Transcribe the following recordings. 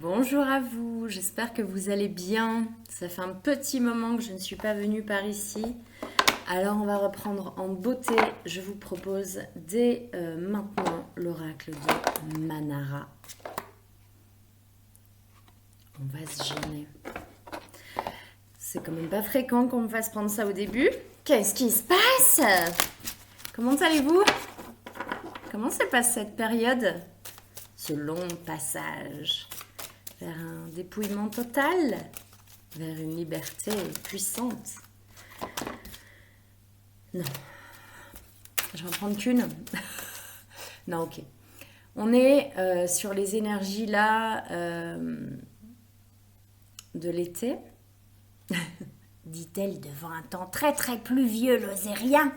Bonjour à vous, j'espère que vous allez bien. Ça fait un petit moment que je ne suis pas venue par ici. Alors on va reprendre en beauté. Je vous propose dès maintenant l'oracle de Manara. On va se gêner. C'est quand même pas fréquent qu'on me fasse prendre ça au début. Qu'est-ce qui se passe? Comment allez-vous? Comment se passe cette période? Ce long passage vers un dépouillement total, vers une liberté puissante. Non, je vais en prendre qu'une. Non, ok. On est sur les énergies là de l'été, dit-elle devant un temps très très pluvieux lozérien.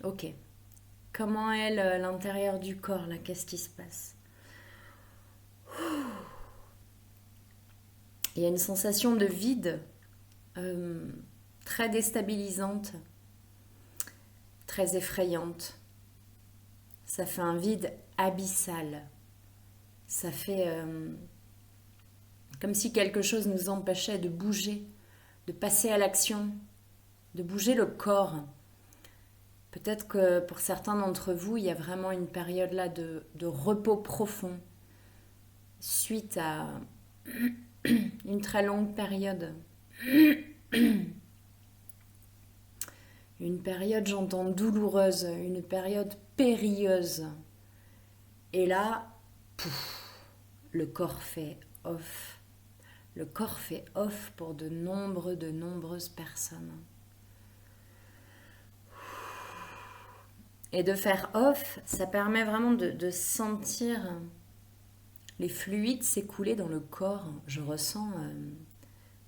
Ok. Comment est l'intérieur du corps là? Qu'est-ce qui se passe? Il y a une sensation de vide très déstabilisante, très effrayante. Ça fait un vide abyssal. Ça fait comme si quelque chose nous empêchait de bouger, de passer à l'action, de bouger le corps. Peut-être que pour certains d'entre vous, il y a vraiment une période là de repos profond suite à une très longue période. Une période, j'entends, douloureuse, une période périlleuse. Et là, pouf, le corps fait off. Le corps fait off pour de nombreuses personnes. Et de faire off, ça permet vraiment de sentir les fluides s'écouler dans le corps. Je ressens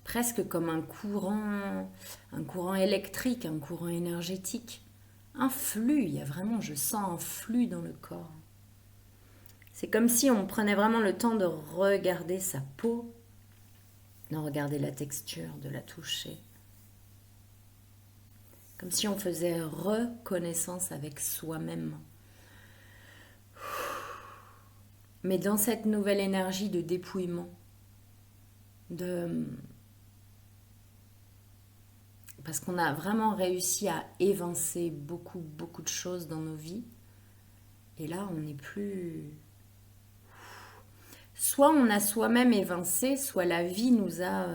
presque comme un courant électrique, un courant énergétique. Un flux, il y a vraiment, je sens un flux dans le corps. C'est comme si on prenait vraiment le temps de regarder sa peau, de regarder la texture, de la toucher. Comme si on faisait reconnaissance avec soi-même. Mais dans cette nouvelle énergie de dépouillement, parce qu'on a vraiment réussi à évincer beaucoup de choses dans nos vies. Et là, on n'est plus... Soit on a soi-même évincé, soit la vie nous a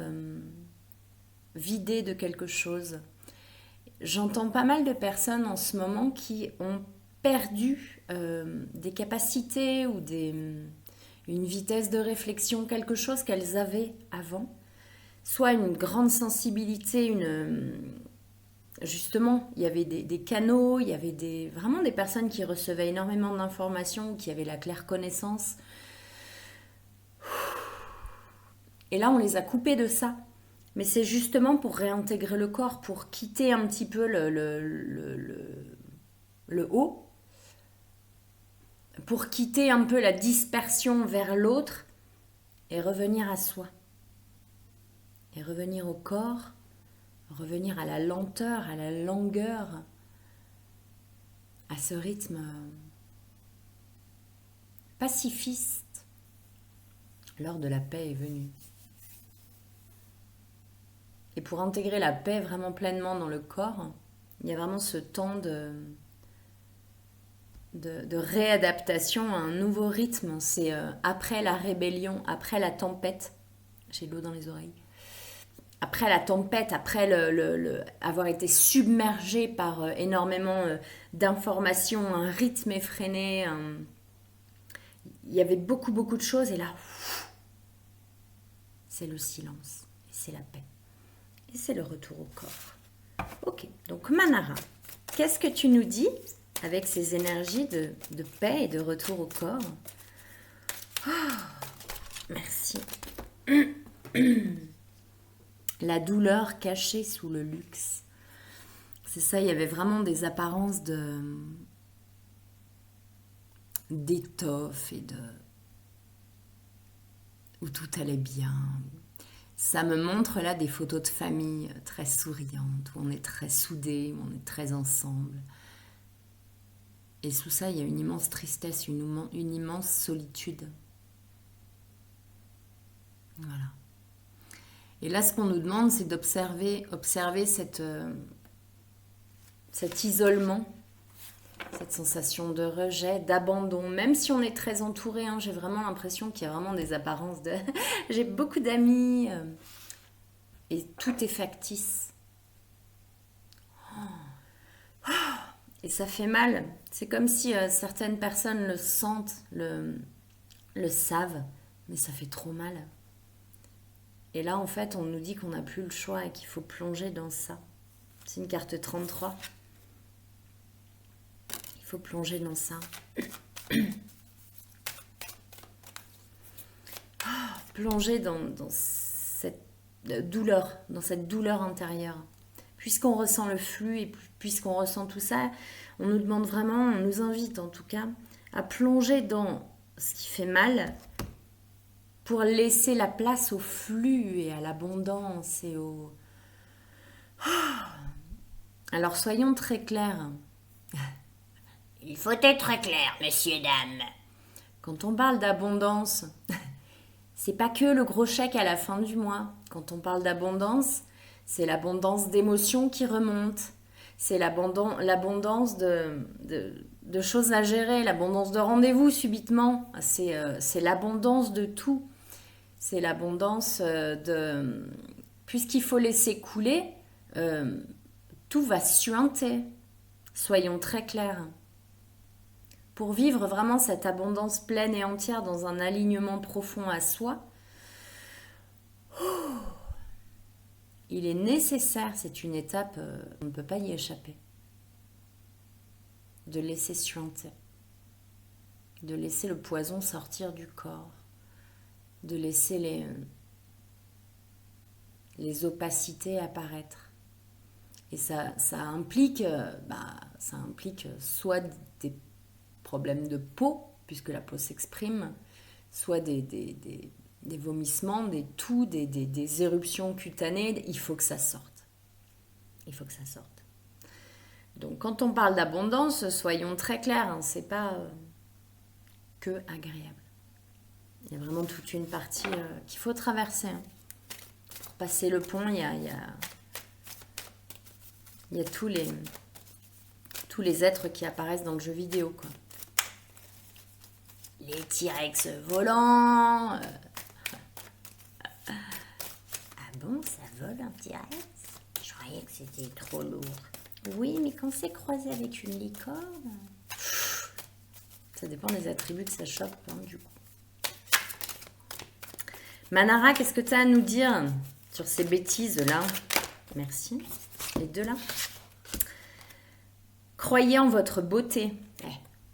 vidé de quelque chose. J'entends pas mal de personnes en ce moment qui ont perdu des capacités ou une vitesse de réflexion, quelque chose qu'elles avaient avant. Soit une grande sensibilité, justement, il y avait des canaux, il y avait vraiment des personnes qui recevaient énormément d'informations, qui avaient la claire connaissance. Et là, on les a coupés de ça. Mais c'est justement pour réintégrer le corps, pour quitter un petit peu le haut, pour quitter un peu la dispersion vers l'autre et revenir à soi. Et revenir au corps, revenir à la lenteur, à la longueur, à ce rythme pacifiste. L'heure de la paix est venue. Et pour intégrer la paix vraiment pleinement dans le corps, il y a vraiment ce temps de réadaptation à un nouveau rythme. C'est après la rébellion, après la tempête. J'ai de l'eau dans les oreilles. Après la tempête, après avoir été submergé par énormément d'informations, un rythme effréné, il y avait beaucoup de choses. Et là, c'est le silence, et c'est la paix. Et c'est le retour au corps. Ok, donc Manara, qu'est-ce que tu nous dis avec ces énergies de paix et de retour au corps? Merci. La douleur cachée sous le luxe. C'est ça, il y avait vraiment des apparences d'étoffe et où tout allait bien. Ça me montre là des photos de famille très souriantes, où on est très soudés, où on est très ensemble. Et sous ça, il y a une immense tristesse, une immense solitude. Voilà. Et là, ce qu'on nous demande, c'est d'observer cet isolement, cette sensation de rejet, d'abandon. Même si on est très entouré, hein, j'ai vraiment l'impression qu'il y a vraiment des apparences de... J'ai beaucoup d'amis et tout est factice. Et ça fait mal. C'est comme si certaines personnes le sentent, le savent, mais ça fait trop mal. Et là, en fait, on nous dit qu'on n'a plus le choix et qu'il faut plonger dans ça. C'est une carte 33. Il faut plonger dans ça. Plonger dans cette douleur intérieure. Puisqu'on ressent le flux et puisqu'on ressent tout ça, on nous demande vraiment, on nous invite en tout cas, à plonger dans ce qui fait mal pour laisser la place au flux et à l'abondance et au... Alors soyons très clairs. Il faut être clair, messieurs, dames. Quand on parle d'abondance, c'est pas que le gros chèque à la fin du mois. Quand on parle d'abondance, c'est l'abondance d'émotions qui remontent. C'est l'abondance de choses à gérer, l'abondance de rendez-vous subitement. C'est l'abondance de tout. C'est l'abondance de... Puisqu'il faut laisser couler, tout va suinter. Soyons très clairs. Pour vivre vraiment cette abondance pleine et entière dans un alignement profond à soi, il est nécessaire, c'est une étape, on ne peut pas y échapper, de laisser suinter, de laisser le poison sortir du corps, de laisser les opacités apparaître. Et ça implique soit des problèmes de peau, puisque la peau s'exprime, soit des vomissements, des toux, des éruptions cutanées. Il faut que ça sorte. Il faut que ça sorte. Donc quand on parle d'abondance, soyons très clairs, hein, c'est pas que agréable. Il y a vraiment toute une partie qu'il faut traverser. Hein. Pour passer le pont, il y a tous les êtres qui apparaissent dans le jeu vidéo, quoi. Les T-Rex volants. Ah bon, ça vole un T-Rex? Je croyais que c'était trop lourd. Oui, mais quand c'est croisé avec une licorne, ça dépend des attributs que ça chope, hein, du coup. Manara, qu'est-ce que tu as à nous dire sur ces bêtises-là? Merci. Les deux là. Croyez en votre beauté.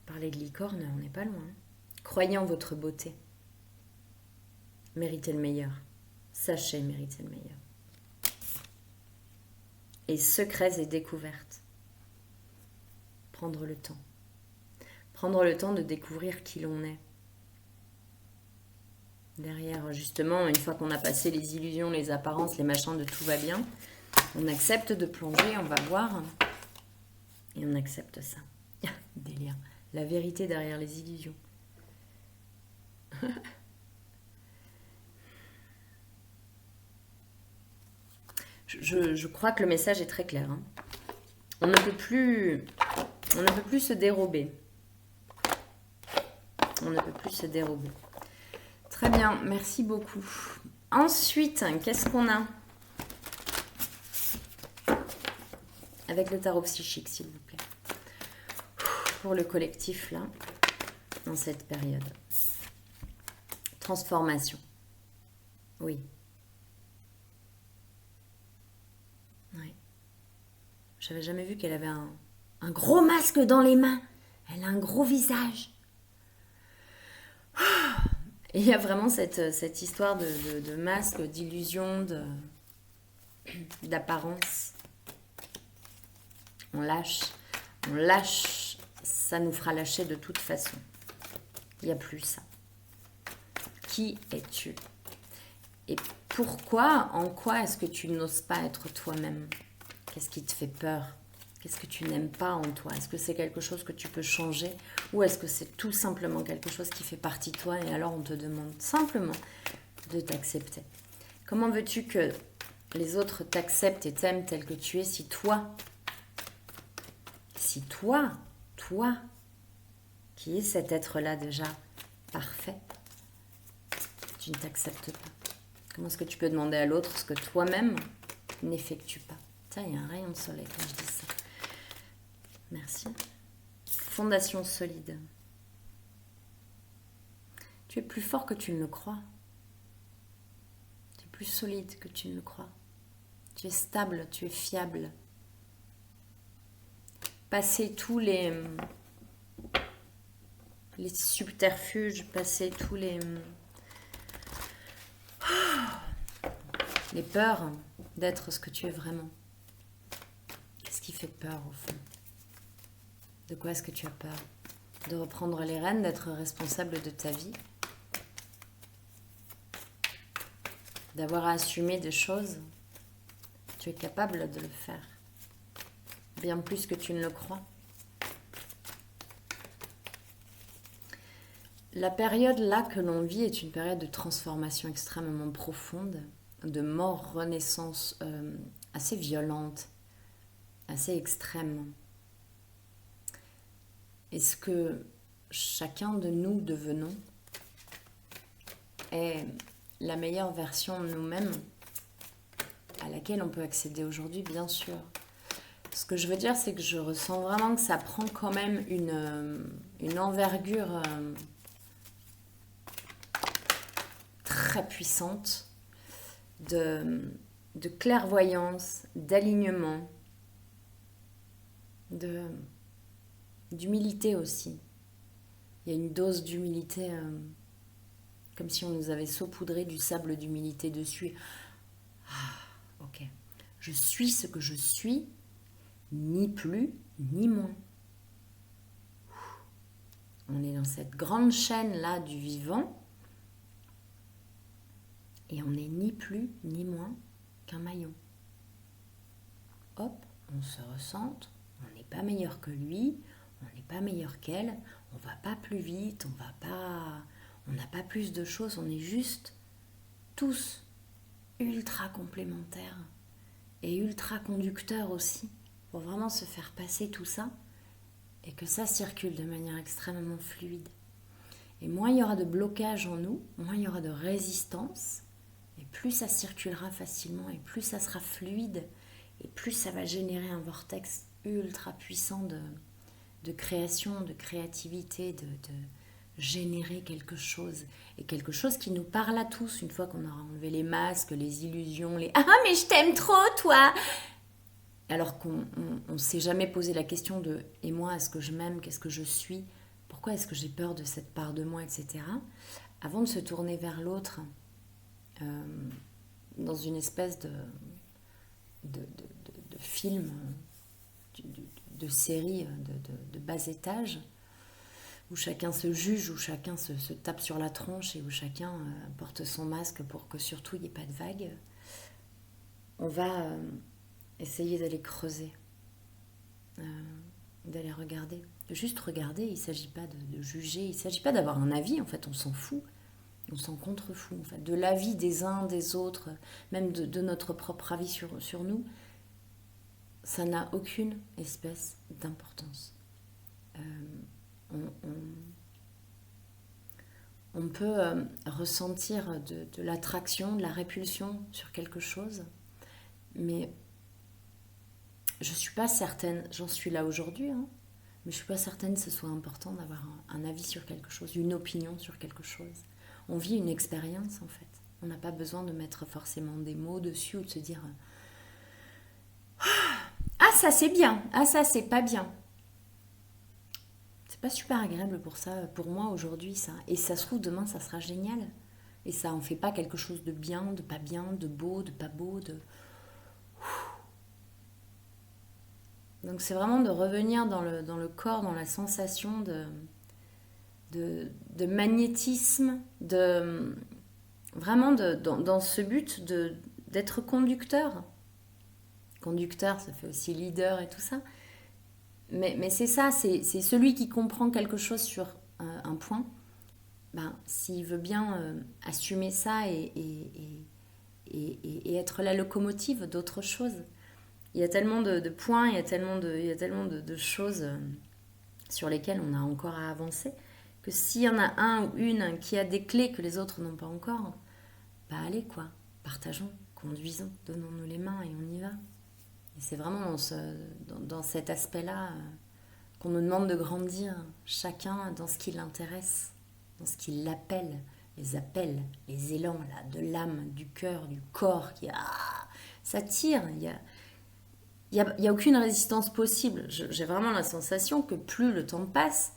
Parler de licorne, on n'est pas loin. Croyez en votre beauté. Méritez le meilleur. Sachez mériter le meilleur. Et secrets et découvertes. Prendre le temps. Prendre le temps de découvrir qui l'on est. Derrière, justement, une fois qu'on a passé les illusions, les apparences, les machins de tout va bien, on accepte de plonger, on va voir. Et on accepte ça. Délire. La vérité derrière les illusions. Je crois que le message est très clair. Hein. On ne peut plus se dérober. On ne peut plus se dérober. Très bien, merci beaucoup. Ensuite, qu'est-ce qu'on a? Avec le tarot psychique, s'il vous plaît. Pour le collectif, là, dans cette période. Transformation. Oui. Oui. J'avais jamais vu qu'elle avait un gros masque dans les mains. Elle a un gros visage. Et il y a vraiment cette histoire de masque, d'illusion, d'apparence. On lâche, ça nous fera lâcher de toute façon. Il n'y a plus ça. Qui es-tu? Et pourquoi, en quoi est-ce que tu n'oses pas être toi-même? Qu'est-ce qui te fait peur? Qu'est-ce que tu n'aimes pas en toi? Est-ce que c'est quelque chose que tu peux changer? Ou est-ce que c'est tout simplement quelque chose qui fait partie de toi et alors on te demande simplement de t'accepter? Comment veux-tu que les autres t'acceptent et t'aiment tel que tu es si toi, qui es cet être-là déjà parfait, tu ne t'acceptes pas? Comment est-ce que tu peux demander à l'autre ce que toi-même n'effectues pas? Tiens, il y a un rayon de soleil quand je dis ça. Merci. Fondation solide. Tu es plus fort que tu ne le crois. Tu es plus solide que tu ne le crois. Tu es stable, tu es fiable. Passer tous les subterfuges, passer tous les peurs d'être ce que tu es vraiment. Qu'est-ce qui fait peur au fond? De quoi est-ce que tu as peur? De reprendre les rênes, d'être responsable de ta vie? D'avoir à assumer des choses? Tu es capable de le faire. Bien plus que tu ne le crois. La période là que l'on vit est une période de transformation extrêmement profonde, de mort-renaissance assez violente, assez extrême. Et ce que chacun de nous devenons est la meilleure version de nous-mêmes à laquelle on peut accéder aujourd'hui, bien sûr. Ce que je veux dire, c'est que je ressens vraiment que ça prend quand même une envergure très puissante de clairvoyance, d'alignement, d'humilité aussi. Il y a une dose d'humilité, comme si on nous avait saupoudré du sable d'humilité dessus. Ah, ok. Je suis ce que je suis, ni plus, ni moins. On est dans cette grande chaîne-là du vivant, et on n'est ni plus, ni moins qu'un maillon. Hop, on se ressente, on n'est pas meilleur que lui, on n'est pas meilleur qu'elle, on va pas plus vite, on n'a pas plus de choses, on est juste tous ultra complémentaires et ultra conducteurs aussi, pour vraiment se faire passer tout ça et que ça circule de manière extrêmement fluide. Et moins il y aura de blocage en nous, moins il y aura de résistance, et plus ça circulera facilement, et plus ça sera fluide, et plus ça va générer un vortex ultra puissant de création, de créativité, de générer quelque chose. Et quelque chose qui nous parle à tous, une fois qu'on aura enlevé les masques, les illusions, les « Ah, mais je t'aime trop, toi !» Alors qu'on ne s'est jamais posé la question de « Et moi, est-ce que je m'aime? Qu'est-ce que je suis? Pourquoi est-ce que j'ai peur de cette part de moi, etc. » Avant de se tourner vers l'autre, dans une espèce de film, de série de bas étage, où chacun se juge, où chacun se tape sur la tronche et où chacun porte son masque pour que surtout il n'y ait pas de vagues, on va essayer d'aller creuser, d'aller regarder. Juste regarder, il ne s'agit pas de juger, il ne s'agit pas d'avoir un avis, en fait, on s'en fout. On s'en contrefout, en fait, de l'avis des uns, des autres, même de notre propre avis sur nous. Ça n'a aucune espèce d'importance. On peut ressentir de l'attraction, de la répulsion sur quelque chose, mais je ne suis pas certaine, j'en suis là aujourd'hui, hein, mais je ne suis pas certaine que ce soit important d'avoir un avis sur quelque chose, une opinion sur quelque chose. On vit une expérience, en fait. On n'a pas besoin de mettre forcément des mots dessus ou de se dire « Ah, ça c'est bien, ah ça c'est pas bien ». C'est pas super agréable pour ça, pour moi aujourd'hui, ça. Et ça se trouve, demain, ça sera génial. Et ça en fait pas quelque chose de bien, de pas bien, de beau, de pas beau, de... Donc c'est vraiment de revenir dans le corps, dans la sensation de magnétisme, vraiment dans ce but d'être conducteur. Conducteur, ça fait aussi leader et tout ça. Mais c'est ça, c'est celui qui comprend quelque chose sur un point, ben, s'il veut bien assumer ça et être la locomotive d'autres choses. Il y a tellement de points, il y a tellement de choses sur lesquelles on a encore à avancer, que s'il y en a un ou une qui a des clés que les autres n'ont pas encore, bah allez quoi, partageons, conduisons, donnons-nous les mains et on y va. Et c'est vraiment dans cet aspect-là qu'on nous demande de grandir, chacun dans ce qui l'intéresse, dans ce qui l'appelle, les appels, les élans là, de l'âme, du cœur, du corps, ça tire, il y a aucune résistance possible. J'ai vraiment la sensation que plus le temps passe,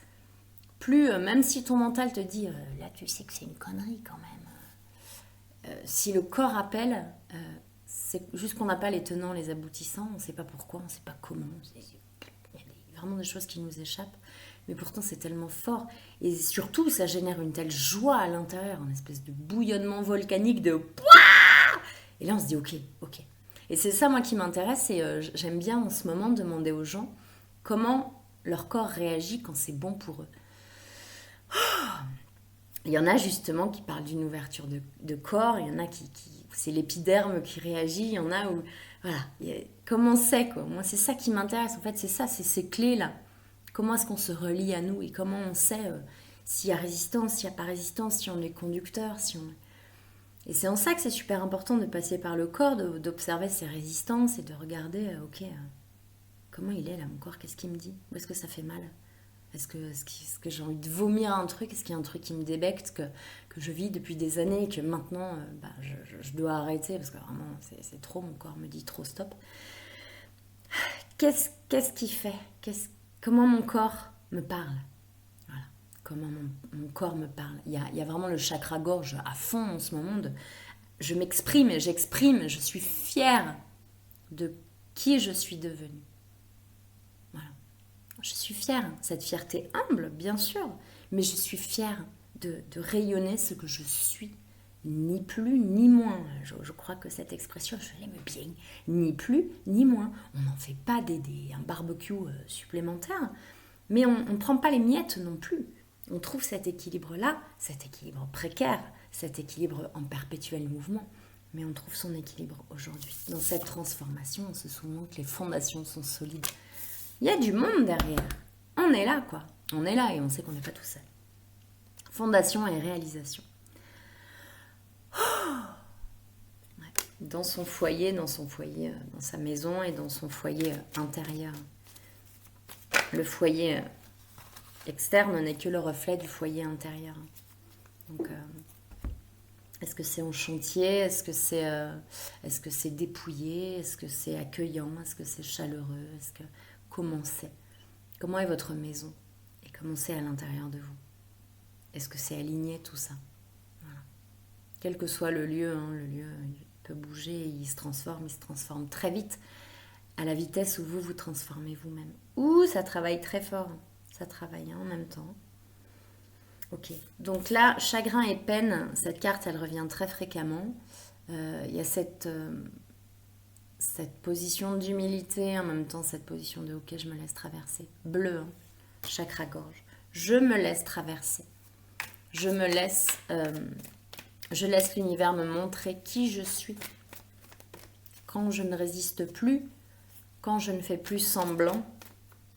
plus, même si ton mental te dit là tu sais que c'est une connerie quand même, si le corps appelle, c'est juste qu'on n'a pas les tenants, les aboutissants, on ne sait pas pourquoi, on ne sait pas comment. Il y a vraiment des choses qui nous échappent, mais pourtant c'est tellement fort. Et surtout, ça génère une telle joie à l'intérieur, une espèce de bouillonnement volcanique de... Et là on se dit ok. Et c'est ça moi qui m'intéresse, et j'aime bien en ce moment demander aux gens comment leur corps réagit quand c'est bon pour eux. Il y en a justement qui parlent d'une ouverture de corps, il y en a qui c'est l'épiderme qui réagit, il y en a où... Voilà, comment c'est quoi. Moi c'est ça qui m'intéresse, en fait c'est ça, c'est ces clés-là. Comment est-ce qu'on se relie à nous et comment on sait s'il y a résistance, s'il n'y a pas résistance, si on est conducteur, si on... Et c'est en ça que c'est super important de passer par le corps, d'observer ses résistances et de regarder, comment il est là mon corps, qu'est-ce qu'il me dit, où est-ce que ça fait mal, est-ce que j'ai envie de vomir un truc, est-ce qu'il y a un truc qui me débecte, que je vis depuis des années et que maintenant je dois arrêter parce que vraiment c'est trop, mon corps me dit trop stop. Qu'est-ce qui fait, comment mon corps me parle, voilà. Comment mon corps me parle. Il y a vraiment le chakra gorge à fond en ce moment. Je m'exprime, j'exprime, je suis fière de qui je suis devenue. Voilà. Je suis fière, cette fierté humble, bien sûr, mais je suis fière de rayonner ce que je suis, ni plus ni moins. Je crois que cette expression, je l'aime bien, ni plus ni moins. On n'en fait pas un barbecue supplémentaire, mais on ne prend pas les miettes non plus. On trouve cet équilibre-là, cet équilibre précaire, cet équilibre en perpétuel mouvement, mais on trouve son équilibre aujourd'hui. Dans cette transformation, on se souvient que les fondations sont solides. Il y a du monde derrière. On est là, quoi. On est là et on sait qu'on n'est pas tout seul. Fondation et réalisation. Ouais. Dans son foyer, dans sa maison et dans son foyer intérieur. Le foyer externe n'est que le reflet du foyer intérieur. Donc, est-ce que c'est en chantier? Est-ce que c'est dépouillé? Est-ce que c'est accueillant? Est-ce que c'est chaleureux? Comment c'est? Comment est votre maison? Et comment c'est à l'intérieur de vous? Est-ce que c'est aligné tout ça? Voilà. Quel que soit le lieu, il peut bouger, il se transforme très vite à la vitesse où vous transformez vous-même. Ou ça travaille très fort, ça travaille en même temps. Ok, donc là, chagrin et peine, cette carte, elle revient très fréquemment. Il y a cette position d'humilité, en même temps cette position de ok, je me laisse traverser. Bleu, chakra-gorge. Je me laisse traverser. Je laisse l'univers me montrer qui je suis. Quand je ne résiste plus, quand je ne fais plus semblant,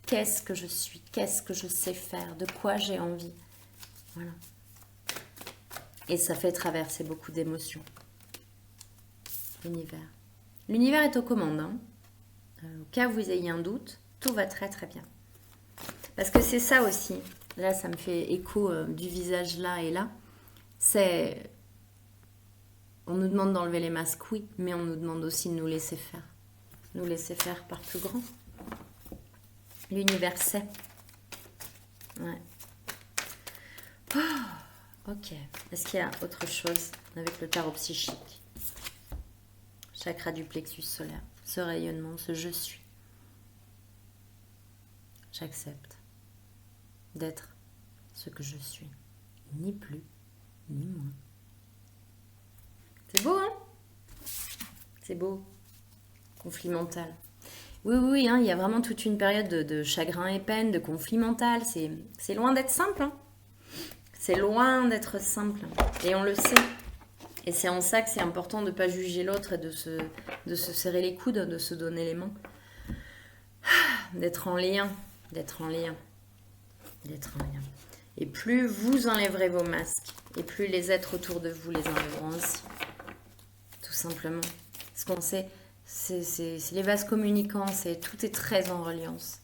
qu'est-ce que je suis? Qu'est-ce que je sais faire? De quoi j'ai envie? Voilà. Et ça fait traverser beaucoup d'émotions. L'univers. L'univers est aux commandes. Au cas où vous ayez un doute, tout va très très bien. Parce que c'est ça aussi. Là, ça me fait écho du visage là et là. C'est... On nous demande d'enlever les masques, oui, mais on nous demande aussi de nous laisser faire. Nous laisser faire par plus grand. L'univers sait. Ouais. Oh, ok. Est-ce qu'il y a autre chose avec le tarot psychique? Chakra du plexus solaire. Ce rayonnement, ce je suis. J'accepte d'être ce que je suis. Ni plus, ni moins. C'est beau, hein? C'est beau. Conflit mental. Oui, oui, oui, hein, il y a vraiment toute une période de chagrin et peine, de conflit mental. C'est loin d'être simple. Hein. C'est loin d'être simple. Et on le sait. Et c'est en ça que c'est important de ne pas juger l'autre et de se serrer les coudes, de se donner les mains. D'être en lien. D'être en lien. D'être en lien. Et plus vous enlèverez vos masques, et plus les êtres autour de vous les enlèveront aussi. Tout simplement. Ce qu'on sait, c'est les vases communicants, tout est très en reliance.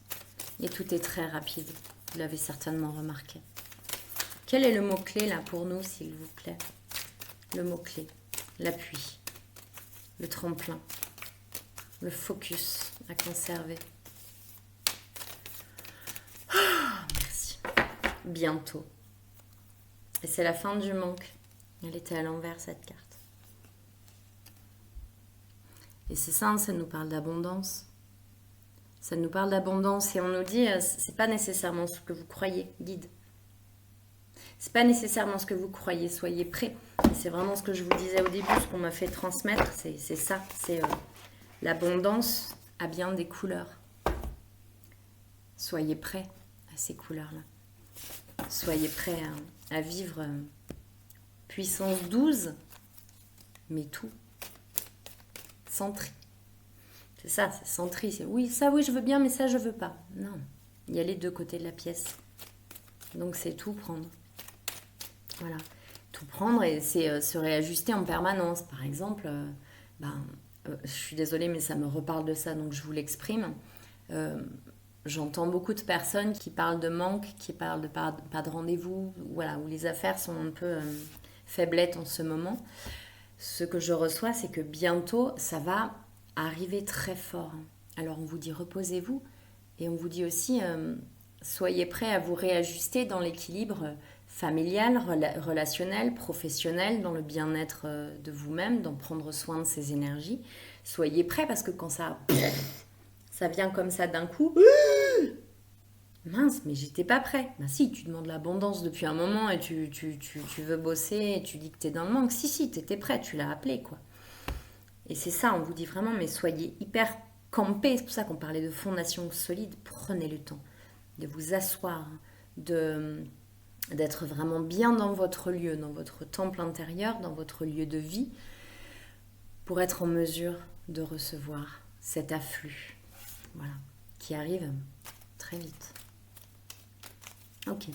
Et tout est très rapide. Vous l'avez certainement remarqué. Quel est le mot-clé là pour nous, s'il vous plaît? Le mot-clé, l'appui, le tremplin, le focus à conserver. Merci. Bientôt. Et c'est la fin du manque. Elle était à l'envers, cette carte. Et c'est ça, ça nous parle d'abondance. Ça nous parle d'abondance et on nous dit, c'est pas nécessairement ce que vous croyez, guide. C'est pas nécessairement ce que vous croyez, soyez prêts. C'est vraiment ce que je vous disais au début, ce qu'on m'a fait transmettre, c'est ça. C'est l'abondance a bien des couleurs. Soyez prêts à ces couleurs-là. Soyez prêts à vivre puissance 12, mais tout. Sans tri. C'est ça, c'est sans tri. C'est oui, ça oui, je veux bien, mais ça je veux pas. Non, il y a les deux côtés de la pièce. Donc c'est tout prendre. Voilà, tout prendre et c'est se réajuster en permanence. Par exemple, je suis désolée, mais ça me reparle de ça, donc je vous l'exprime. J'entends beaucoup de personnes qui parlent de manque, qui parlent de pas de rendez-vous, voilà, où les affaires sont un peu faiblettes en ce moment. Ce que je reçois, c'est que bientôt, ça va arriver très fort. Alors on vous dit reposez-vous et on vous dit aussi soyez prêts à vous réajuster dans l'équilibre familial, relationnel, professionnel, dans le bien-être de vous-même, d'en prendre soin de ses énergies. Soyez prêts parce que quand ça vient comme ça d'un coup, mince, mais j'étais pas prêt. Bah si, tu demandes l'abondance depuis un moment et tu veux bosser et tu dis que t'es dans le manque. Si, t'étais prêt, tu l'as appelé, quoi. Et c'est ça, on vous dit vraiment, mais soyez hyper campés. C'est pour ça qu'on parlait de fondation solide. Prenez le temps de vous asseoir, d'être vraiment bien dans votre lieu, dans votre temple intérieur, dans votre lieu de vie, pour être en mesure de recevoir cet afflux, voilà, qui arrive très vite. Ok.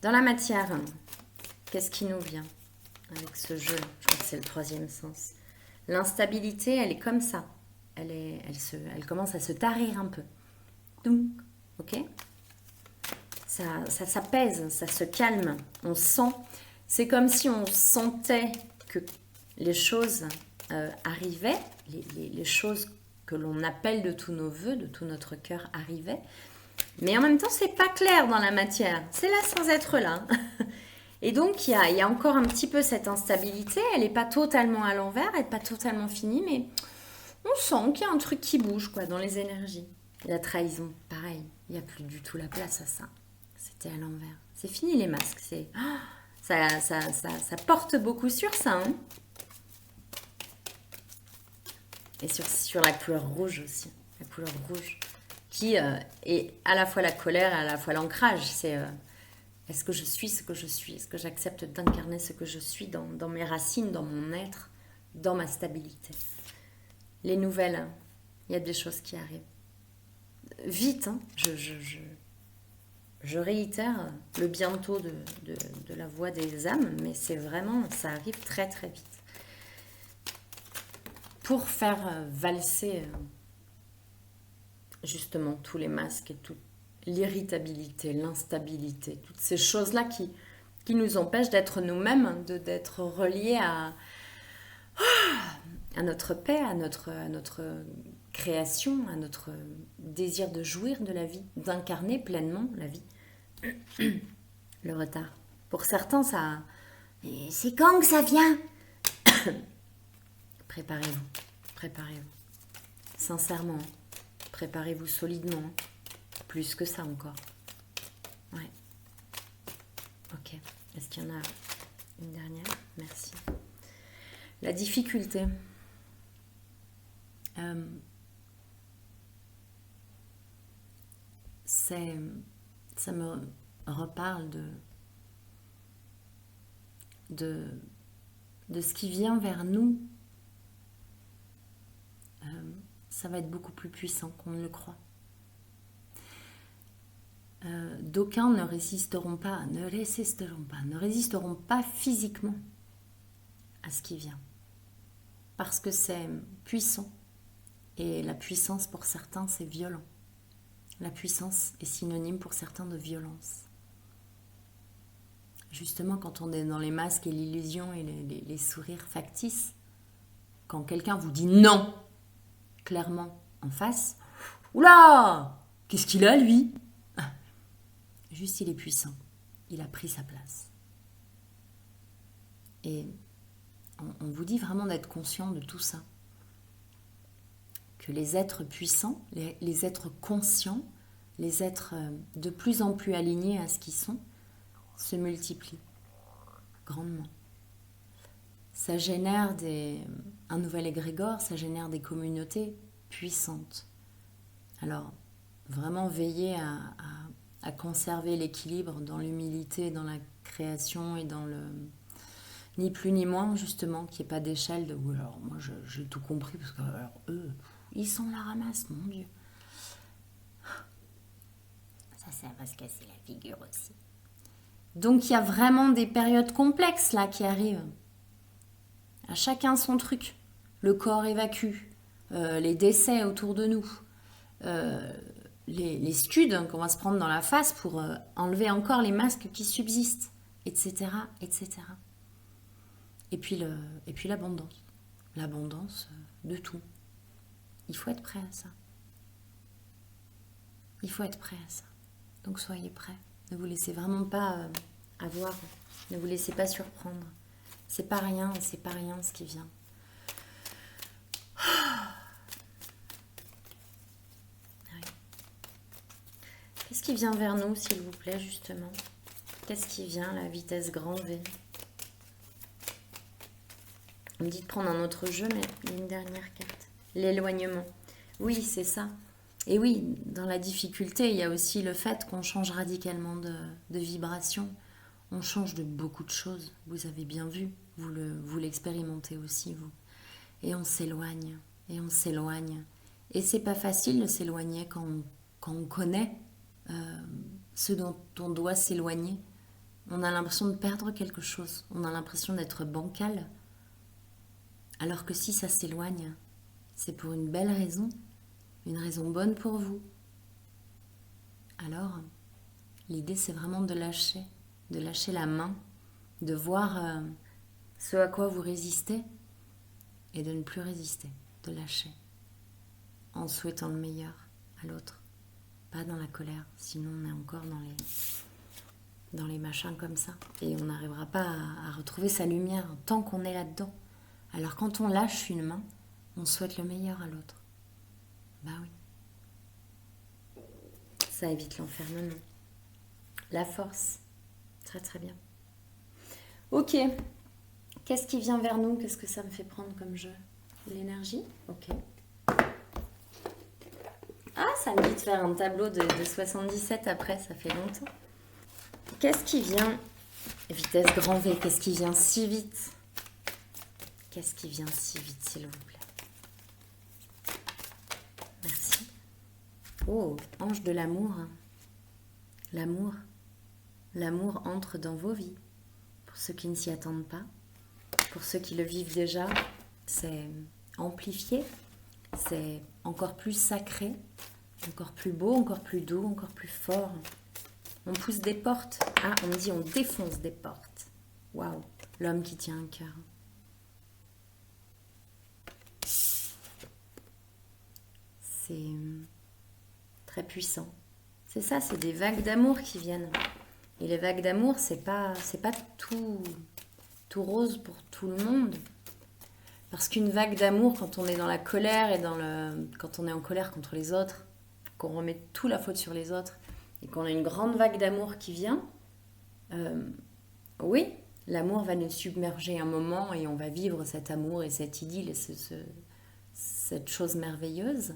Dans la matière, qu'est-ce qui nous vient avec ce jeu? Je crois que c'est le troisième sens. L'instabilité, elle est comme ça. Elle commence à se tarir un peu. Donc, ok? Ça s'apaise, ça se calme. On sent, c'est comme si on sentait que les choses arrivaient, les choses que l'on appelle de tous nos voeux, de tout notre cœur arrivaient. Mais en même temps, c'est pas clair dans la matière. C'est là sans être là. Et donc, il y a encore un petit peu cette instabilité. Elle n'est pas totalement à l'envers, elle n'est pas totalement finie, mais on sent qu'il y a un truc qui bouge, quoi, dans les énergies. La trahison, pareil. Il n'y a plus du tout la place à ça. C'était à l'envers. C'est fini les masques. Ça porte beaucoup sur ça. Hein, et sur la couleur rouge aussi. La couleur rouge. Qui est à la fois la colère et à la fois l'ancrage. C'est est-ce que je suis ce que je suis? Est-ce que j'accepte d'incarner ce que je suis dans mes racines, dans mon être, dans ma stabilité? Les nouvelles, il y a des choses qui arrivent. Vite, hein, je réitère le bientôt de la voix des âmes, mais c'est vraiment, ça arrive très très vite. Pour faire valser justement tous les masques et toute l'irritabilité, l'instabilité, toutes ces choses-là qui nous empêchent d'être nous-mêmes, d'être reliés à notre paix, à notre création, à notre désir de jouir de la vie, d'incarner pleinement la vie. Le retard. Pour certains, ça... Et c'est quand que ça vient? Préparez-vous. Sincèrement, préparez-vous solidement. Plus que ça encore. Ouais. Ok. Est-ce qu'il y en a une dernière? Merci. La difficulté. ça me reparle de ce qui vient vers nous. Ça va être beaucoup plus puissant qu'on ne le croit. D'aucuns ne résisteront pas physiquement à ce qui vient. Parce que c'est puissant. Et la puissance, pour certains, c'est violent. La puissance est synonyme pour certains de violence. Justement, quand on est dans les masques et l'illusion et les sourires factices, quand quelqu'un vous dit non, clairement, en face, oula, qu'est-ce qu'il a, lui? Juste, il est puissant. Il a pris sa place. Et on vous dit vraiment d'être conscient de tout ça. Que les êtres puissants, les êtres conscients, les êtres de plus en plus alignés à ce qu'ils sont, se multiplient grandement. Ça génère un nouvel égrégore, ça génère des communautés puissantes. Alors, vraiment veiller à conserver l'équilibre dans l'humilité, dans la création et dans le... Ni plus ni moins, justement, qu'il n'y ait pas d'échelle de... Oui, alors moi, j'ai tout compris, parce que alors, eux, ils sont la ramasse, mon Dieu. Ça va se casser la figure aussi. Donc, il y a vraiment des périodes complexes, là, qui arrivent. À chacun son truc. Le corps évacue, les décès autour de nous, les scuds qu'on va se prendre dans la face pour enlever encore les masques qui subsistent, etc., etc. Et puis l'abondance. L'abondance de tout. Il faut être prêt à ça. Il faut être prêt à ça. Donc soyez prêts. Ne vous laissez vraiment pas avoir. Ne vous laissez pas surprendre. C'est pas rien ce qui vient. Qu'est-ce qui vient vers nous, s'il vous plaît, justement? Qu'est-ce qui vient, la vitesse grand V? On me dit de prendre un autre jeu, mais il y a une dernière carte. L'éloignement. Oui, c'est ça. Et oui, dans la difficulté, il y a aussi le fait qu'on change radicalement de vibration. On change de beaucoup de choses. Vous avez bien vu. Vous l'expérimentez aussi, vous. Et on s'éloigne. Et on s'éloigne. Et c'est pas facile de s'éloigner quand on connaît ce dont on doit s'éloigner. On a l'impression de perdre quelque chose. On a l'impression d'être bancal. Alors que si ça s'éloigne, c'est pour une belle raison, une raison bonne pour vous. Alors, l'idée c'est vraiment de lâcher la main, de voir ce à quoi vous résistez et de ne plus résister, de lâcher, en souhaitant le meilleur à l'autre, pas dans la colère, sinon on est encore dans les machins comme ça et on n'arrivera pas à retrouver sa lumière tant qu'on est là-dedans. Alors quand on lâche une main, on souhaite le meilleur à l'autre. Bah oui. Ça évite l'enfermement. La force. Très très bien. Ok. Qu'est-ce qui vient vers nous? Qu'est-ce que ça me fait prendre comme jeu? L'énergie? Ok. Ah, ça me dit de faire un tableau de 77 après, ça fait longtemps. Qu'est-ce qui vient? Vitesse grand V, qu'est-ce qui vient si vite? Qu'est-ce qui vient si vite, s'il vous plaît? Merci. Oh, ange de l'amour. L'amour. L'amour entre dans vos vies. Pour ceux qui ne s'y attendent pas. Pour ceux qui le vivent déjà, c'est amplifié. C'est encore plus sacré. Encore plus beau, encore plus doux, encore plus fort. On pousse des portes. Ah, on me dit on défonce des portes. Waouh, l'homme qui tient un cœur. C'est très puissant. C'est ça, c'est des vagues d'amour qui viennent. Et les vagues d'amour, c'est pas tout rose pour tout le monde. Parce qu'une vague d'amour, quand on est dans la colère et quand on est en colère contre les autres, qu'on remet tout la faute sur les autres, et qu'on a une grande vague d'amour qui vient, oui, l'amour va nous submerger un moment et on va vivre cet amour et cette idylle et cette chose merveilleuse.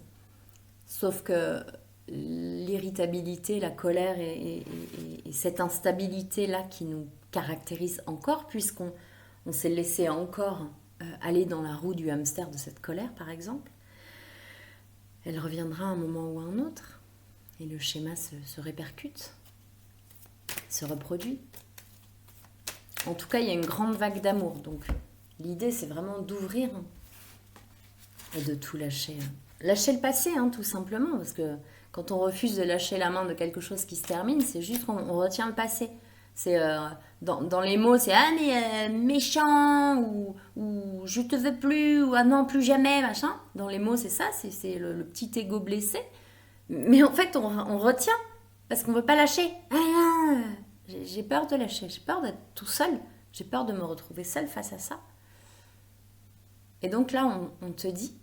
Sauf que l'irritabilité, la colère et cette instabilité-là qui nous caractérise encore, puisqu'on s'est laissé encore aller dans la roue du hamster de cette colère, par exemple. Elle reviendra à un moment ou à un autre, et le schéma se répercute, se reproduit. En tout cas, il y a une grande vague d'amour, donc l'idée, c'est vraiment d'ouvrir et de tout lâcher. Lâcher le passé, hein, tout simplement, parce que quand on refuse de lâcher la main de quelque chose qui se termine, c'est juste qu'on retient le passé. C'est dans les mots, c'est ah mais méchant ou je te veux plus ou ah non plus jamais machin. Dans les mots, c'est ça, c'est le petit ego blessé. Mais en fait, on retient parce qu'on veut pas lâcher. Ah, j'ai peur de lâcher, j'ai peur d'être tout seul, j'ai peur de me retrouver seule face à ça. Et donc là, on te dit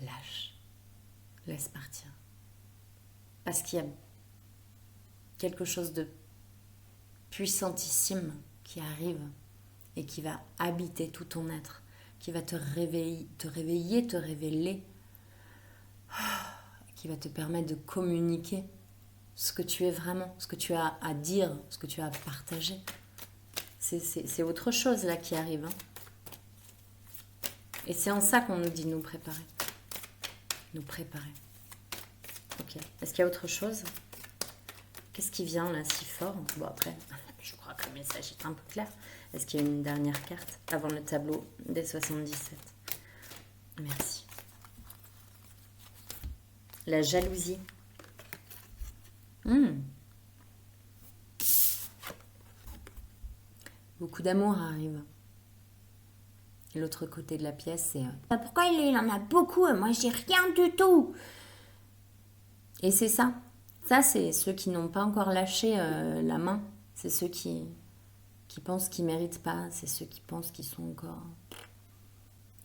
lâche, laisse partir, parce qu'il y a quelque chose de puissantissime qui arrive et qui va habiter tout ton être, qui va te réveiller, te révéler, qui va te permettre de communiquer ce que tu es vraiment, ce que tu as à dire, ce que tu as à partager. C'est autre chose là qui arrive. Hein. Et c'est en ça qu'on nous dit de nous préparer. Nous préparer. Ok. Est-ce qu'il y a autre chose ? Qu'est-ce qui vient là si fort ? Bon après, je crois que le message est un peu clair. Est-ce qu'il y a une dernière carte avant le tableau des 77 ? Merci. La jalousie. Beaucoup d'amour arrive. Et l'autre côté de la pièce, c'est... Pourquoi il en a beaucoup et moi j'ai rien du tout ? Et c'est ça. Ça, c'est ceux qui n'ont pas encore lâché la main. C'est ceux qui pensent qu'ils ne méritent pas. C'est ceux qui pensent qu'ils sont encore...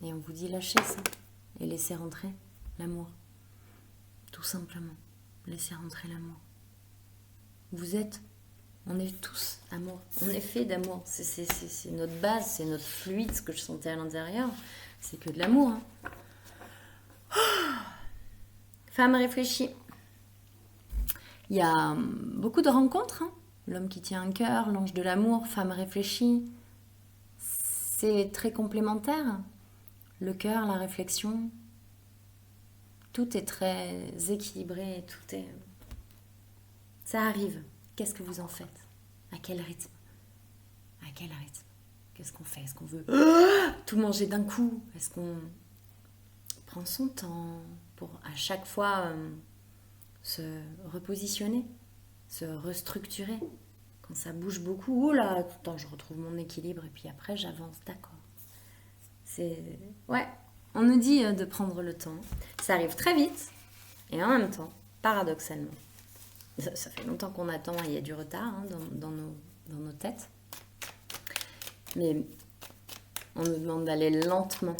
Et on vous dit lâchez ça. Et laissez rentrer l'amour. Tout simplement. Laissez rentrer l'amour. On est tous amour. On est fait d'amour. C'est notre base, c'est notre fluide, ce que je sentais à l'intérieur. C'est que de l'amour. Hein. Femme réfléchie. Il y a beaucoup de rencontres. Hein. L'homme qui tient un cœur, l'ange de l'amour, femme réfléchie. C'est très complémentaire. Le cœur, la réflexion. Tout est très équilibré. Tout est... Ça arrive. Qu'est-ce que vous en faites ? À quel rythme ? À quel rythme ? Qu'est-ce qu'on fait ? Est-ce qu'on veut tout manger d'un coup ? Est-ce qu'on prend son temps pour à chaque fois se repositionner, se restructurer ? Quand ça bouge beaucoup, oh là, tout le temps je retrouve mon équilibre et puis après j'avance, d'accord. Ouais, on nous dit de prendre le temps. Ça arrive très vite et en même temps, paradoxalement, ça fait longtemps qu'on attend et il y a du retard hein, dans nos têtes. Mais on nous demande d'aller lentement,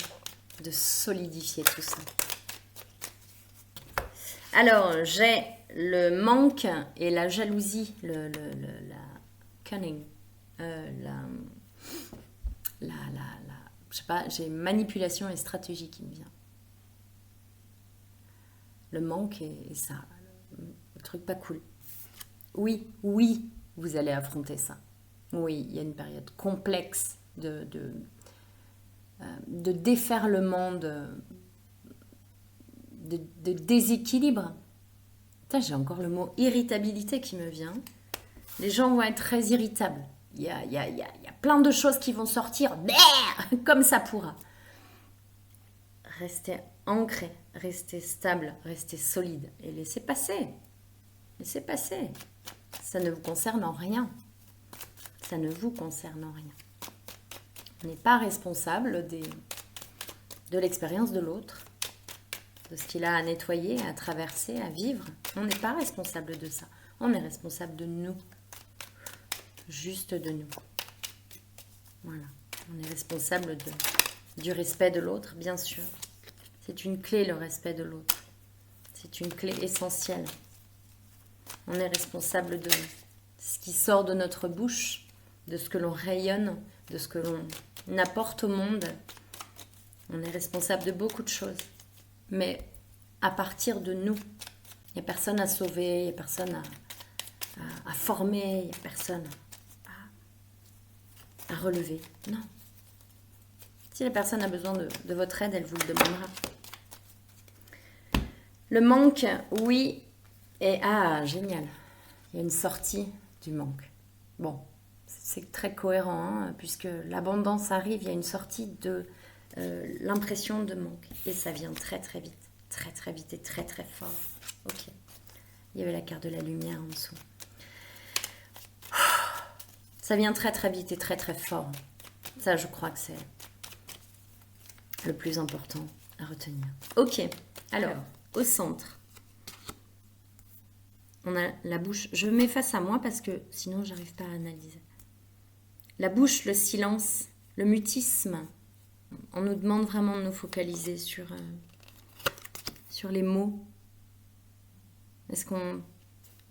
de solidifier tout ça. Alors, j'ai le manque et la jalousie, la cunning, je sais pas, j'ai manipulation et stratégie qui me vient. Le manque et ça, le truc pas cool. Oui, vous allez affronter ça. Oui, il y a une période complexe de déferlement, de déséquilibre. Putain, j'ai encore le mot irritabilité qui me vient. Les gens vont être très irritables. Il y a plein de choses qui vont sortir comme ça pourra. Restez ancré, restez stable, restez solide et laissez passer. Laissez passer. Ça ne vous concerne en rien. Ça ne vous concerne en rien. On n'est pas responsable de l'expérience de l'autre, de ce qu'il a à nettoyer, à traverser, à vivre. On n'est pas responsable de ça. On est responsable de nous. Juste de nous. Voilà. On est responsable du respect de l'autre, bien sûr. C'est une clé, le respect de l'autre. C'est une clé essentielle. On est responsable de ce qui sort de notre bouche, de ce que l'on rayonne, de ce que l'on apporte au monde. On est responsable de beaucoup de choses. Mais à partir de nous, Il n'y a personne à sauver, il n'y a personne à former, il n'y a personne à relever. Non. Si la personne a besoin de votre aide, elle vous le demandera. Le manque, oui. Et génial. Il y a une sortie du manque. Bon, c'est très cohérent, hein, puisque l'abondance arrive, il y a une sortie de l'impression de manque. Et ça vient très très vite. Très très vite et très très fort. Ok. Il y avait la carte de la lumière en dessous. Ça vient très très vite et très très fort. Ça, je crois que c'est le plus important à retenir. Ok, alors, au centre, on a la bouche. Je mets face à moi parce que sinon, j'arrive pas à analyser. La bouche, le silence, le mutisme. On nous demande vraiment de nous focaliser sur les mots. Est-ce qu'on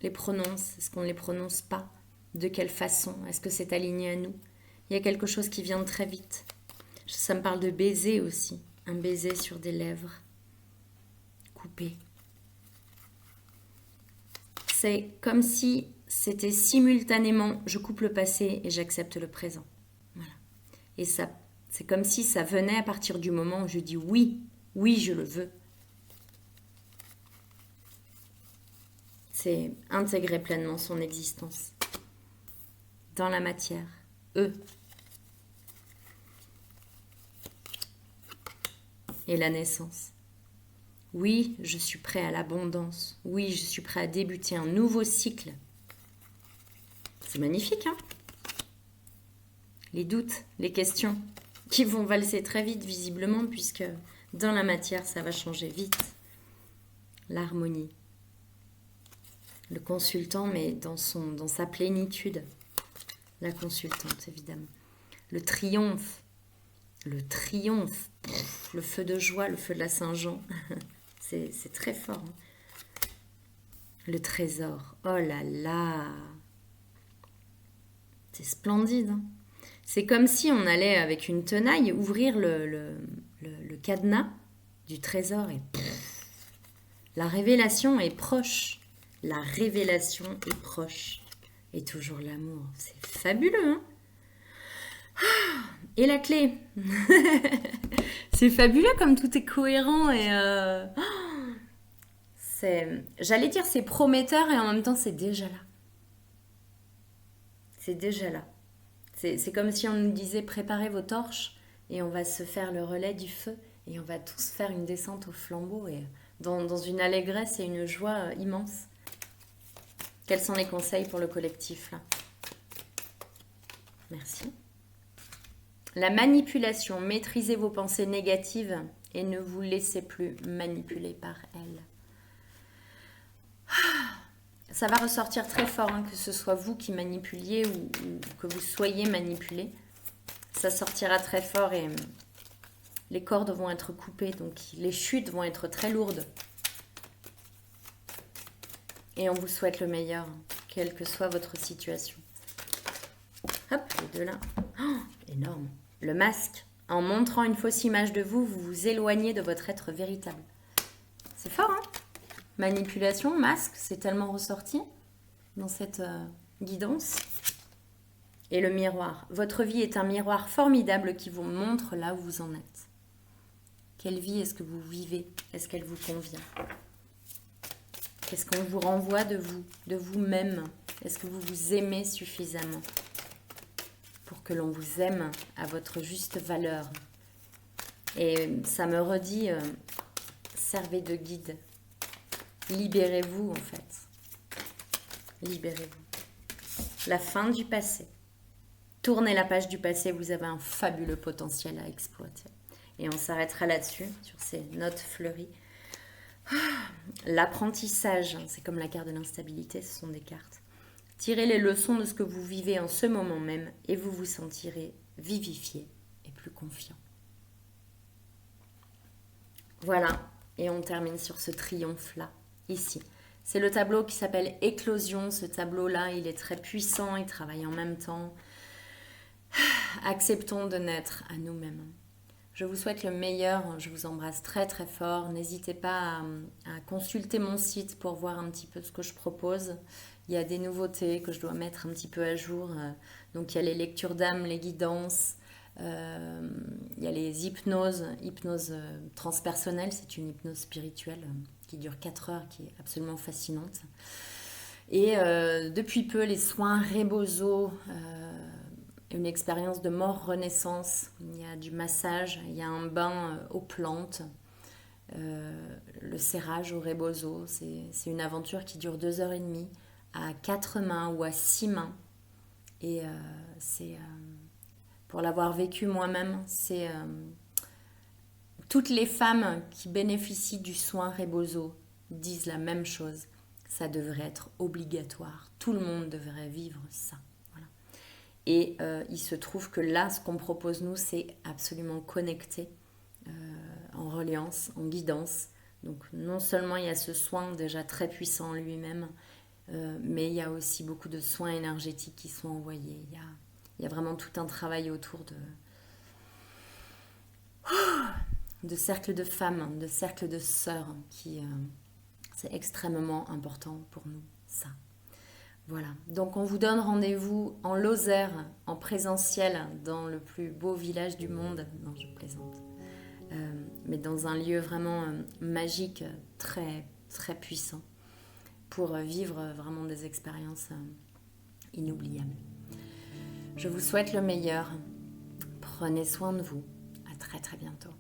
les prononce? Est-ce qu'on ne les prononce pas? De quelle façon? Est-ce que c'est aligné à nous? Il y a quelque chose qui vient très vite. Ça me parle de baiser aussi. Un baiser sur des lèvres coupées. C'est comme si c'était simultanément je coupe le passé et j'accepte le présent. Voilà. Et ça, c'est comme si ça venait à partir du moment où je dis oui, oui, je le veux. C'est intégrer pleinement son existence dans la matière. Et la naissance. Oui, je suis prêt à l'abondance. Oui, je suis prêt à débuter un nouveau cycle. C'est magnifique, hein? Les doutes, les questions qui vont valser très vite, visiblement, puisque dans la matière, ça va changer vite. L'harmonie. Le consultant, mais dans sa plénitude. La consultante, évidemment. Le triomphe. Le triomphe. Le feu de joie, le feu de la Saint-Jean. C'est très fort. Hein. Le trésor. Oh là là. C'est splendide. Hein. C'est comme si on allait, avec une tenaille, ouvrir le cadenas du trésor. Et la révélation est proche. La révélation est proche. Et toujours l'amour. C'est fabuleux, hein? Et la clé. C'est fabuleux comme tout est cohérent et... J'allais dire c'est prometteur et en même temps c'est déjà là. C'est déjà là. C'est comme si on nous disait préparez vos torches et on va se faire le relais du feu et on va tous faire une descente au flambeau et dans une allégresse et une joie immense. Quels sont les conseils pour le collectif là? Merci. La manipulation, maîtrisez vos pensées négatives et ne vous laissez plus manipuler par elles. Ça va ressortir très fort, hein, que ce soit vous qui manipuliez ou que vous soyez manipulé. Ça sortira très fort et les cordes vont être coupées, donc les chutes vont être très lourdes. Et on vous souhaite le meilleur, quelle que soit votre situation. Hop, les deux là. Oh, énorme. Le masque. En montrant une fausse image de vous, vous vous éloignez de votre être véritable. C'est fort, hein? Manipulation, masque, c'est tellement ressorti dans cette guidance. Et le miroir. Votre vie est un miroir formidable qui vous montre là où vous en êtes. Quelle vie est-ce que vous vivez? Est-ce qu'elle vous convient? Qu'est-ce qu'on vous renvoie de vous, de vous-même? Est-ce que vous vous aimez suffisamment pour que l'on vous aime à votre juste valeur? Et ça me redit, servez de guide. Libérez-vous en fait. Libérez-vous. La fin du passé. Tournez la page du passé, vous avez un fabuleux potentiel à exploiter. Et on s'arrêtera là-dessus, sur ces notes fleuries. L'apprentissage, c'est comme la carte de l'instabilité, ce sont des cartes. Tirez les leçons de ce que vous vivez en ce moment même et vous vous sentirez vivifié et plus confiant. Voilà, et on termine sur ce triomphe-là, ici. C'est le tableau qui s'appelle Éclosion. Ce tableau-là, il est très puissant, il travaille en même temps. Acceptons de naître à nous-mêmes. Je vous souhaite le meilleur, je vous embrasse très très fort. N'hésitez pas à consulter mon site pour voir un petit peu ce que je propose. Il y a des nouveautés que je dois mettre un petit peu à jour. Donc il y a les lectures d'âme, les guidances, il y a les hypnoses, hypnose transpersonnelle, c'est une hypnose spirituelle qui dure 4 heures, qui est absolument fascinante. Et depuis peu, les soins Rebozo, une expérience de mort-renaissance. Il y a du massage, il y a un bain aux plantes, le serrage au Rebozo. C'est une aventure qui dure 2 heures et demie, à 4 mains ou à 6 mains. Et pour l'avoir vécu moi-même, c'est toutes les femmes qui bénéficient du soin Rebozo disent la même chose. Ça devrait être obligatoire. Tout le monde devrait vivre ça. Voilà. Et il se trouve que là, ce qu'on propose nous, c'est absolument connecté, en reliance, en guidance. Donc non seulement il y a ce soin déjà très puissant en lui-même, mais il y a aussi beaucoup de soins énergétiques qui sont envoyés. Il y a vraiment tout un travail autour de cercles de femmes, de cercles de sœurs, qui c'est extrêmement important pour nous, ça. Voilà, donc on vous donne rendez-vous en Lozère, en présentiel, dans le plus beau village du monde. Non, je plaisante. Mais dans un lieu vraiment magique, très, très puissant, pour vivre vraiment des expériences inoubliables. Je vous souhaite le meilleur. Prenez soin de vous. À très très bientôt.